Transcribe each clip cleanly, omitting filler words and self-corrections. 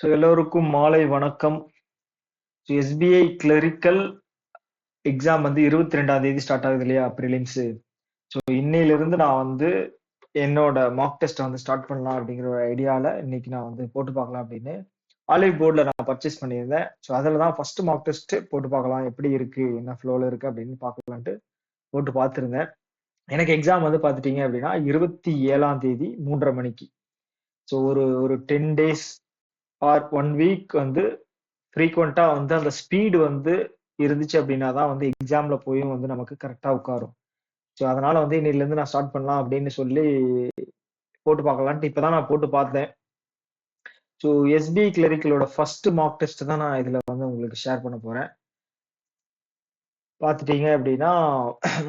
எல்லோருக்கும் மாலை வணக்கம். எஸ்பிஐ கிளரிக்கல் எக்ஸாம் வந்து 22ஆம் தேதி ஸ்டார்ட் ஆகுது இல்லையா, ப்ரிலிம்ஸ். ஸோ இன்னையிலிருந்து நான் வந்து என்னோட மார்க் டெஸ்ட்டை வந்து ஸ்டார்ட் பண்ணலாம் அப்படிங்கிற ஒரு ஐடியாவில் இன்னைக்கு நான் வந்து போட்டு பார்க்கலாம் அப்படின்னு ஆலிவ் போர்டில் நான் பர்ச்சேஸ் பண்ணியிருந்தேன். ஸோ அதில் தான் ஃபர்ஸ்ட் மார்க் டெஸ்ட் போட்டு பார்க்கலாம், எப்படி இருக்கு, என்ன ஃப்ளோவில் இருக்கு அப்படின்னு பார்க்கலான்ட்டு போட்டு பார்த்துருந்தேன். எனக்கு எக்ஸாம் வந்து பார்த்துட்டீங்க அப்படின்னா 27ஆம் தேதி 3:30 மணிக்கு. ஸோ ஒரு ஒரு 10 days ஆர் 1 week வந்து ஃப்ரீக்வெண்டா வந்து அந்த ஸ்பீடு வந்து இருந்துச்சு அப்படின்னா தான் வந்து எக்ஸாம்ல போயும் வந்து நமக்கு கரெக்டா உட்காரும். ஸோ அதனால வந்து இன்னையில இருந்து நான் ஸ்டார்ட் பண்ணலாம் அப்படின்னு சொல்லி போட்டு பார்க்கலான்ட்டு இப்பதான் நான் போட்டு பார்த்தேன். ஸோ எஸ்பிஐ கிளரிக்கலோட ஃபர்ஸ்ட் மார்க் டெஸ்ட் தான் நான் இதுல வந்து உங்களுக்கு ஷேர் பண்ண போறேன். பார்த்துட்டீங்க அப்படின்னா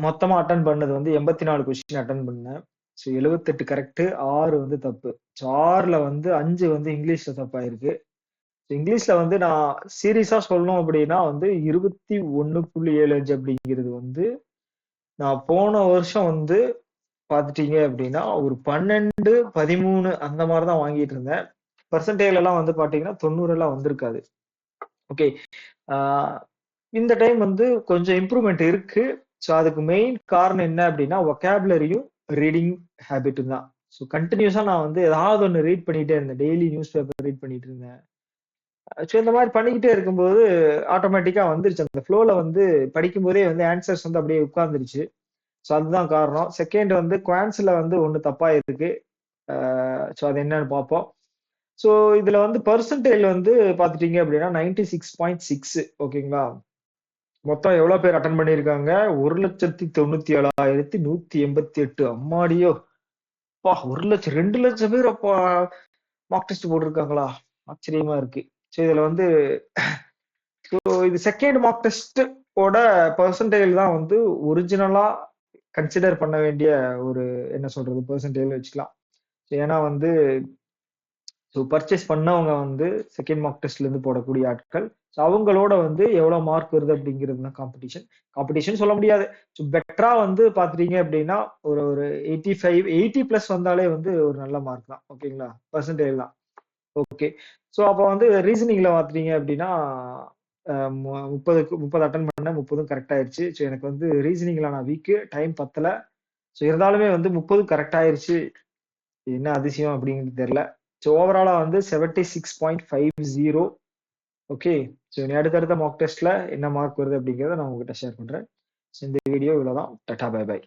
மொத்தமா அட்டன் பண்ணது வந்து 84 கொஸ்டின் அட்டன் பண்ணேன். ஸோ 78 கரெக்ட், 6 வந்து தப்பு. ஸோ 6ல வந்து 5 வந்து இங்கிலீஷ்ல தப்பாயிருக்கு. இங்கிலீஷ்ல வந்து நான் சீரியஸா சொல்லணும் அப்படின்னா வந்து 21.75 அப்படிங்கிறது வந்து நான் போன வருஷம் வந்து பாத்துட்டீங்க அப்படின்னா ஒரு 12, 13 அந்த மாதிரிதான் வாங்கிட்டு இருந்தேன். பெர்சன்டேஜ் எல்லாம் வந்து பாத்தீங்கன்னா 90 எல்லாம் வந்திருக்காது. ஓகே. இந்த டைம் வந்து கொஞ்சம் இம்ப்ரூவ்மெண்ட் இருக்கு. ஸோ அதுக்கு மெயின் காரணம் என்ன அப்படின்னா ஒகாபுலரியும் ரீடிங் ஹேபிட்டும் தான். ஸோ கண்டினியூஸா நான் வந்து ஏதாவது ஒன்று ரீட் பண்ணிட்டே இருந்தேன். டெய்லி நியூஸ் பேப்பர் ரீட் பண்ணிட்டு இருந்தேன். ஸோ இந்த மாதிரி பண்ணிக்கிட்டே இருக்கும்போது ஆட்டோமேட்டிக்கா வந்துருச்சு. அந்த ஃப்ளோல வந்து படிக்கும் போதே வந்து ஆன்சர்ஸ் வந்து அப்படியே உட்கார்ந்துருச்சு. ஸோ அதுதான் காரணம். செகண்ட் வந்து குவான்ஸ்ல வந்து ஒன்று தப்பா இருக்கு. ஸோ அது என்னன்னு பார்ப்போம். ஸோ இதுல வந்து பெர்சன்டேஜ் வந்து பார்த்துட்டீங்க அப்படின்னா 96.6. ஓகேங்களா. மொத்தம் எவ்வளவு பேர் அட்டன் பண்ணியிருக்காங்க? 1,97,188. அம்மாடியோ அப்பா, 1 லட்சம் 2 லட்சம் பேர் அப்பா மார்க் டெஸ்ட் போட்டிருக்காங்களா? ஆச்சரியமா இருக்கு. ஸோ இதுல வந்து இது செகண்ட் மார்க் டெஸ்ட் ஓட பெர்சன்டேஜ் தான் வந்து ஒரிஜினலா கன்சிடர் பண்ண வேண்டிய ஒரு என்ன சொல்றது பெர்சன்டேஜ் வச்சுக்கலாம். ஏன்னா வந்து பர்ச்சேஸ் பண்ணவங்க வந்து செகண்ட் மார்க் டெஸ்ட்ல இருந்து போடக்கூடிய ஆட்கள். அவங்களோட வந்து எவ்வளவு மார்க் வருது அப்படிங்கிறது தான் காம்படிஷன் சொல்ல முடியாது. பெட்டரா வந்து பாத்துட்டீங்க அப்படின்னா ஒரு ஒரு 80 வந்தாலே வந்து ஒரு நல்ல மார்க் தான். ஓகேங்களா, பெர்சன்டேஜ் தான். ஓகே. ஸோ அப்போ வந்து ரீசனிங்ல பாத்துட்டீங்க அப்படின்னா 30 அட்டன் பண்ண 30 கரெக்ட் ஆயிருச்சு. ஸோ எனக்கு வந்து ரீசனிங்ல நான் வீக்கு டைம் பத்தல. ஸோ இருந்தாலுமே வந்து 30 கரெக்ட் ஆயிருச்சு. என்ன அதிசயம் அப்படிங்கிறது தெரியல. ஸோ ஓவராலா வந்து 76.50. ஓகே. ஸோ இனி அடுத்தடுத்த மார்க் டெஸ்ட்ல என்ன மார்க் வருது அப்படிங்கிறத நான் உங்ககிட்ட ஷேர் பண்றேன். ஸோ இந்த வீடியோ இவ்வளவுதான். டாடா, பை பை.